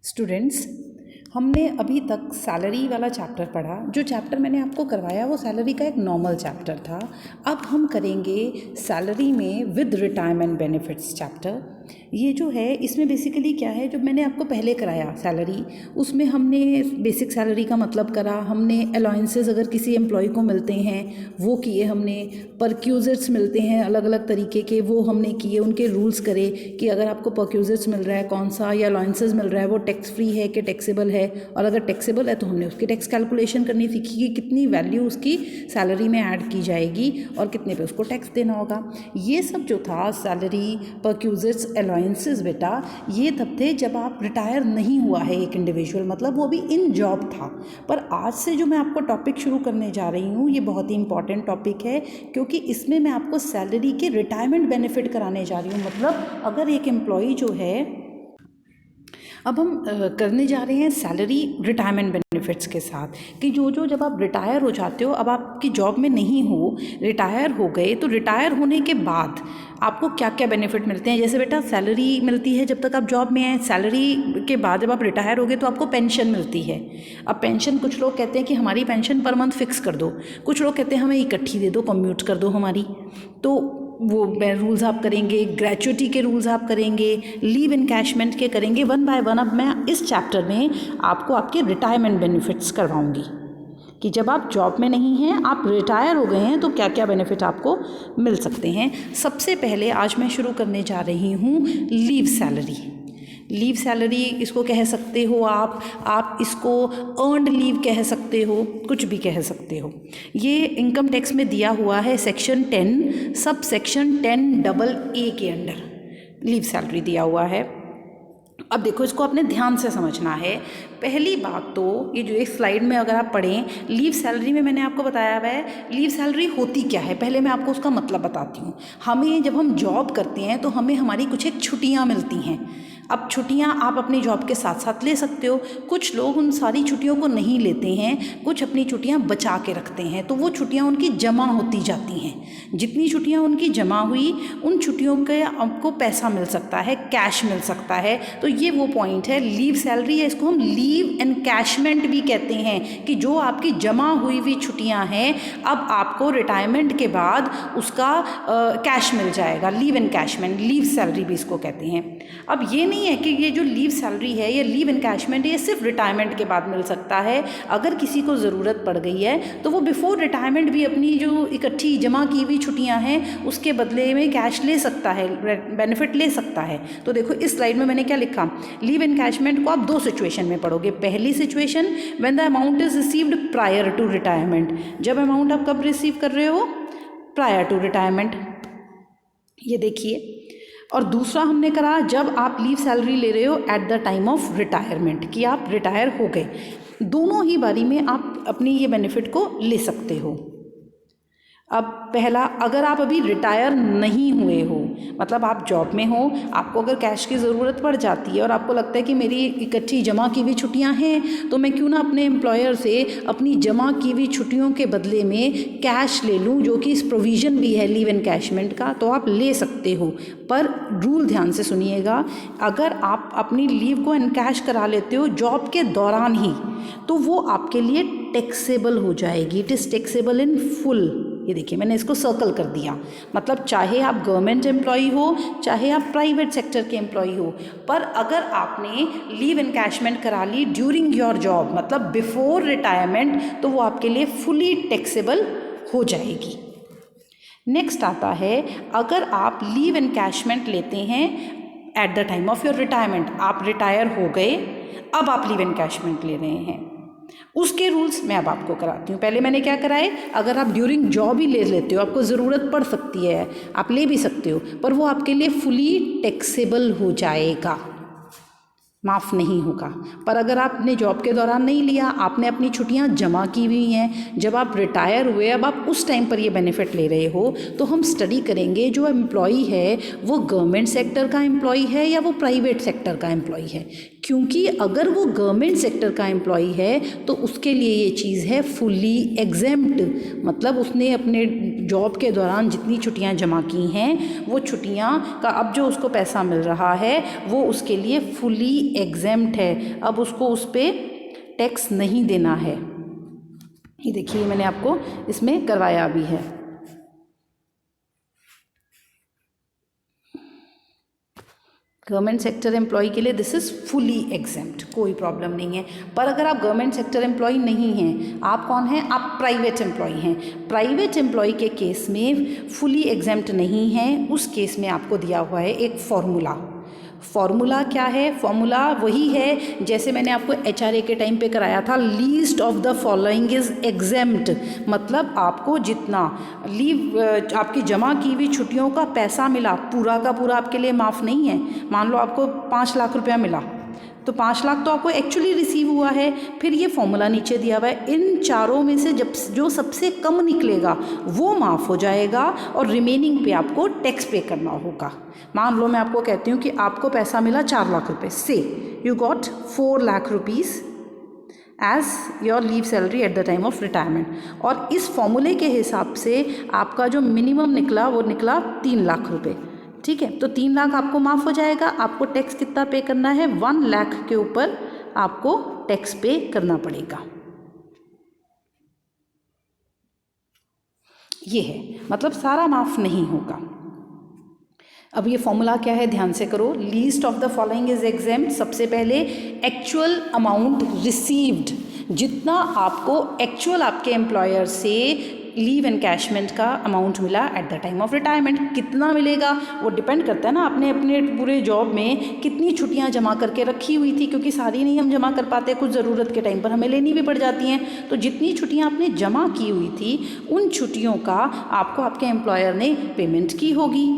Students, हमने अभी तक सैलरी वाला चैप्टर पढ़ा। जो चैप्टर मैंने आपको करवाया वो सैलरी का एक नॉर्मल चैप्टर था। अब हम करेंगे सैलरी में विद रिटायरमेंट बेनिफिट्स चैप्टर। ये जो है इसमें बेसिकली क्या है, जो मैंने आपको पहले कराया सैलरी, उसमें हमने बेसिक सैलरी का मतलब करा, हमने अलाउंसेस अगर किसी एम्प्लॉय को मिलते हैं वो किए, हमने परक्यूजर्स मिलते हैं अलग अलग तरीके के वो हमने किए, उनके रूल्स करे कि अगर आपको परक्यूजर्स मिल रहा है कौन सा, या अलाउंसेस मिल रहा है वो टैक्स फ्री है कि टैक्सेबल है, और अगर टैक्सेबल है तो हमने उसकी टैक्स कैलकुलेशन करनी सीखी कि कितनी वैल्यू उसकी सैलरी में ऐड की जाएगी और कितने पे उसको टैक्स देना होगा। ये सब जो था सैलरी, परक्यूजर्स, अलाउंसेस, बेटा ये तब थे जब आप रिटायर नहीं हुआ है एक इंडिविजुअल, मतलब वो अभी इन जॉब था। पर आज से जो मैं आपको टॉपिक शुरू करने जा रही हूँ ये बहुत ही इंपॉर्टेंट टॉपिक है, क्योंकि इसमें मैं आपको सैलरी के रिटायरमेंट बेनिफिट कराने जा रही हूँ। मतलब अगर एक एम्प्लॉई जो है, अब हम करने जा रहे हैं सैलरी रिटायरमेंट बेनिफिट्स के साथ कि जो जब आप रिटायर हो जाते हो, अब आपकी जॉब में नहीं हो, रिटायर हो गए, तो रिटायर होने के बाद आपको क्या क्या बेनिफिट मिलते हैं। जैसे बेटा सैलरी मिलती है जब तक आप जॉब में हैं, सैलरी के बाद जब आप रिटायर हो गए तो आपको पेंशन मिलती है। अब पेंशन कुछ लोग कहते हैं कि हमारी पेंशन पर मंथ फिक्स कर दो, कुछ लोग कहते हैं हमें इकट्ठी दे दो, कम्यूट कर दो हमारी, तो वो रूल्स आप करेंगे, ग्रेचुइटी के रूल्स आप करेंगे, लीव इनकैशमेंट के करेंगे, वन बाय वन। अब मैं इस चैप्टर में आपको आपके रिटायरमेंट बेनिफिट्स करवाऊंगी कि जब आप जॉब में नहीं हैं, आप रिटायर हो गए हैं, तो क्या क्या बेनिफिट आपको मिल सकते हैं। सबसे पहले आज मैं शुरू करने जा रही हूँ लीव सैलरी। लीव सैलरी इसको कह सकते हो आप इसको अर्नड लीव कह सकते हो, कुछ भी कह सकते हो। ये इनकम टैक्स में दिया हुआ है सेक्शन 10 सब सेक्शन 10AA के अंडर लीव सैलरी दिया हुआ है। अब देखो इसको आपने ध्यान से समझना है। पहली बात तो ये जो एक स्लाइड में अगर आप पढ़ें, लीव सैलरी में मैंने आपको बताया हुआ है लीव सैलरी होती क्या है। पहले मैं आपको उसका मतलब बताती हूँ। हमें जब हम जॉब करते हैं तो हमें हमारी कुछ एक छुट्टियाँ मिलती हैं। अब छुट्टियां आप अपने जॉब के साथ साथ ले सकते हो। कुछ लोग उन सारी छुट्टियों को नहीं लेते हैं, कुछ अपनी छुट्टियां बचा के रखते हैं, तो वो छुट्टियां उनकी जमा होती जाती हैं। जितनी छुट्टियां उनकी जमा हुई उन छुट्टियों के आपको पैसा मिल सकता है, कैश मिल सकता है। तो ये वो पॉइंट है लीव सैलरी है, इसको हम लीव एनकैशमेंट भी कहते हैं कि जो आपकी जमा हुई छुट्टियां हैं अब आपको रिटायरमेंट के बाद उसका कैश मिल जाएगा। लीव एनकैशमेंट, लीव सैलरी भी इसको कहते हैं। अब ये नहीं है कि ये जो लीव सैलरी है या लीव इनकैशमेंट ये सिर्फ रिटायरमेंट के बाद मिल सकता है। अगर किसी को ज़रूरत पड़ गई है तो वो बिफोर रिटायरमेंट भी अपनी जो इकट्ठी जमा की हुई छुट्टियां हैं उसके बदले में कैश ले सकता है, बेनिफिट ले सकता है। तो देखो इस स्लाइड में मैंने क्या लिखा, लीव इनकैशमेंट को आप दो सिचुएशन में पढ़ोगे। पहली situation when the amount is received prior to retirement, जब अमाउंट आप कब रिसीव कर रहे हो, प्रायर टू रिटायरमेंट, ये देखिए। और दूसरा हमने करा जब आप लीव सैलरी ले रहे हो eight the time of retirement, कि आप रिटायर हो गए। दोनों ही बारी में आप अपनी ये बेनिफिट को ले सकते हो। अब पहला, अगर आप अभी रिटायर नहीं हुए हो, मतलब आप जॉब में हो, आपको अगर कैश की ज़रूरत पड़ जाती है और आपको लगता है कि मेरी इकट्ठी जमा की हुई छुट्टियां हैं तो मैं क्यों ना अपने एम्प्लॉयर से अपनी जमा की हुई छुट्टियों के बदले में कैश ले लूं, जो कि इस प्रोविज़न भी है लीव एनकैशमेंट का, तो आप ले सकते हो। पर रूल ध्यान से सुनिएगा, अगर आप अपनी लीव को एनकैश करा लेते हो जॉब के दौरान ही तो वो आपके लिए टैक्सेबल हो जाएगी। It is taxable in full. ये देखिए मैंने इसको सर्कल कर दिया, मतलब चाहे आप गवर्नमेंट एम्प्लॉई हो चाहे आप प्राइवेट सेक्टर के एम्प्लॉई हो, पर अगर आपने लीव एनकैशमेंट करा ली ड्यूरिंग योर जॉब, मतलब बिफोर रिटायरमेंट, तो वो आपके लिए फुली टैक्सेबल हो जाएगी। नेक्स्ट आता है, अगर आप लीव एनकैशमेंट लेते हैं eight the time of your retirement, आप रिटायर हो गए, अब आप लीव एनकैशमेंट ले रहे हैं, उसके रूल्स मैं अब आपको कराती हूँ। पहले मैंने क्या कराए, अगर आप ड्यूरिंग जॉब ही ले लेते हो, आपको ज़रूरत पड़ सकती है, आप ले भी सकते हो, पर वो आपके लिए फुली टैक्सेबल हो जाएगा, माफ़ नहीं होगा। पर अगर आपने जॉब के दौरान नहीं लिया, आपने अपनी छुट्टियां जमा की हुई हैं, जब आप रिटायर हुए अब आप उस टाइम पर ये बेनिफिट ले रहे हो, तो हम स्टडी करेंगे जो एम्प्लॉई है वो गवर्नमेंट सेक्टर का एम्प्लॉई है या वो प्राइवेट सेक्टर का एम्प्लॉई है। क्योंकि अगर वो गवर्नमेंट सेक्टर का एम्प्लॉई है तो उसके लिए ये चीज़ है फुली एग्जेम्प्ट, मतलब उसने अपने जॉब के दौरान जितनी छुट्टियां जमा की हैं वो छुट्टियां का अब जो उसको पैसा मिल रहा है वो उसके लिए फुली एग्जेम्प्ट है। अब उसको उस पर टैक्स नहीं देना है। ये देखिए मैंने आपको इसमें करवाया भी है। गवर्नमेंट सेक्टर एम्प्लॉई के लिए दिस इज़ फुली एग्जेम्प्ट, कोई प्रॉब्लम नहीं है। पर अगर आप गवर्नमेंट सेक्टर एम्प्लॉई नहीं हैं, आप कौन हैं, आप प्राइवेट एम्प्लॉई हैं। प्राइवेट एम्प्लॉई के केस में फुली एग्जेम्प्ट नहीं है, उस केस में आपको दिया हुआ है एक फॉर्मूला। फॉर्मूला क्या है, फॉर्मूला वही है जैसे मैंने आपको एचआरए के टाइम पे कराया था, least of the following is exempt, मतलब आपको जितना लीव आपकी जमा की हुई छुट्टियों का पैसा मिला पूरा का पूरा आपके लिए माफ़ नहीं है। मान लो आपको 5 लाख रुपया मिला तो 5 लाख तो आपको एक्चुअली रिसीव हुआ है। फिर ये फॉर्मूला नीचे दिया हुआ है, इन चारों में से जो सबसे कम निकलेगा वो माफ़ हो जाएगा और रिमेनिंग पे आपको टैक्स पे करना होगा। मान लो मैं आपको कहती हूँ कि आपको पैसा मिला 4 लाख रुपए, so you got 4 lakh rupees as your leave salary at the time of retirement, और इस फॉर्मूले के हिसाब से आपका जो मिनिमम निकला वो निकला 3 लाख रुपए। ठीक है, तो 3 लाख आपको माफ़ हो जाएगा। आपको टैक्स कितना पे करना है, 1 लाख के ऊपर आपको टैक्स पे करना पड़ेगा। ये है, मतलब सारा माफ़ नहीं होगा। अब ये फॉर्मूला क्या है, ध्यान से करो। Least of the following is exempt, सबसे पहले एक्चुअल अमाउंट रिसीव्ड, जितना आपको एक्चुअल आपके एम्प्लॉयर से लीव एनकैशमेंट का अमाउंट मिला eight the time of retirement. कितना मिलेगा वो डिपेंड करता है ना आपने अपने पूरे जॉब में कितनी छुट्टियां जमा करके रखी हुई थी, क्योंकि सारी नहीं हम जमा कर पाते, कुछ ज़रूरत के टाइम पर हमें लेनी भी पड़ जाती हैं। तो जितनी छुट्टियां आपने जमा की हुई थी उन छुट्टियों का आपको आपके एम्प्लॉयर ने पेमेंट की होगी।